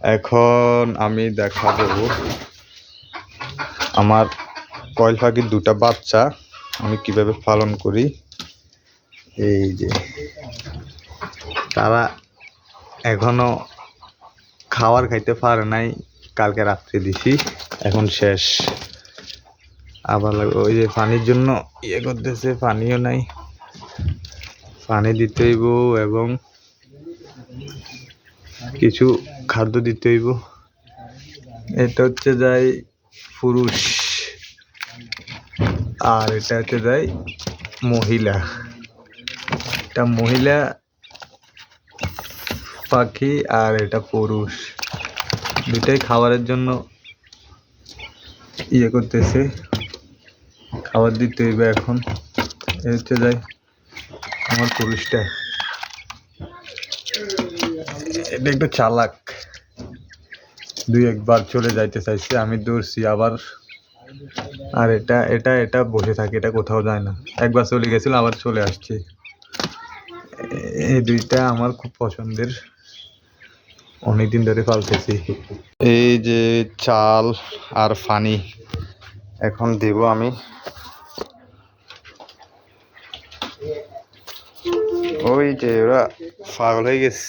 এখন আমি দেখাবো আমার কয়েল পাখির দুটা বাচ্চা আমি কিভাবে পালন করি। এই যে তারা এখনো খাবার খাইতে পারে নাই, কালকে রাত্রে দিছি, এখন শেষ। আবার ওই যে পানির জন্য ইয়ে করতেছে, পানিও নাই, পানি দিতে হইব এবং কিছু খাদ্য দিতে হইব। এটা হচ্ছে যাই পুরুষ আর এটা হচ্ছে যাই মহিলা। এটা মহিলা পাখি আর এটা পুরুষ, দুটাই খাবারের জন্য ইয়ে করতেছে, খাবার দিতে হইবে এখন। এই হচ্ছে যাই আমার পুরুষটা, এটা একটু চালাক, দুই একবার চলে যাইতে চাইছে, আমি দৌড়ছি আবার। আর এটা এটা এটা বসে থাকে, এটা কোথাও যায় না, একবার চলে গেছিল আবার চলে আসছে। এই দুইটা আমার খুব পছন্দের, অনেকদিন ধরে পালতেছি। এই যে চাল আর পানি এখন দেব আমি। ওই যে ওরা পাগল হয়ে গেছে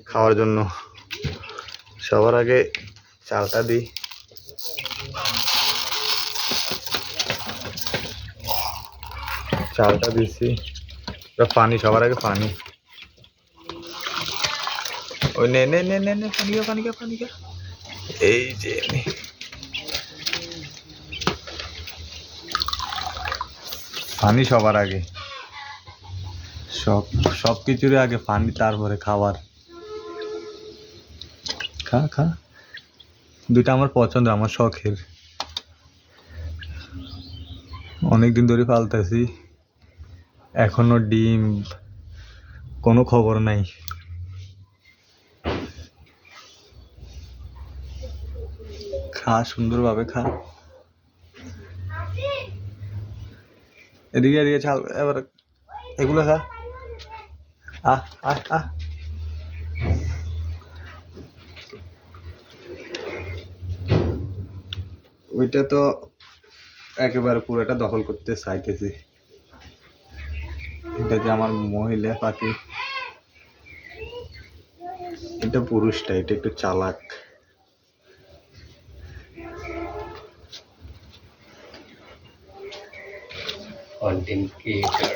খাওয়ার জন্য, সবার আগে চালটা দিই। চালটা দিছি, পানি সবার আগে পানি। ওই নে নে নে নে নে পানি খা পানি খা পানি খা। এই যে পানি সবার আগে, সব কিছুর আগে পানি, তারপরে খাবার। খা খা, দুইটা আমার পছন্দ, আমার শখের, অনেকদিন ধরে পালতেছি, এখনো ডিম কোনো খবর নাই। খা সুন্দরভাবে খা, এদিকে এদিকে ছাল, এবার এগুলো খা। আহ আহ আহ, ওইটা তো একেবারে পুরোটা দখল করতে চাইতেছি। এটা যে আমার মহিলা পাখি, এটা পুরুষটা, এটা একটু চালাক। Content creator.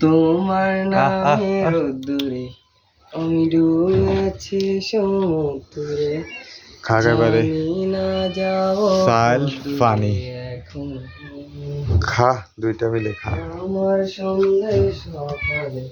তোমার নামে রোদ্দুরে আমি ডুবে আছি সমুদ্রে, খাগাবারে না যাও চাল পানি এখন খা, দুইটা মিলে খা। আমার সঙ্গে সকালে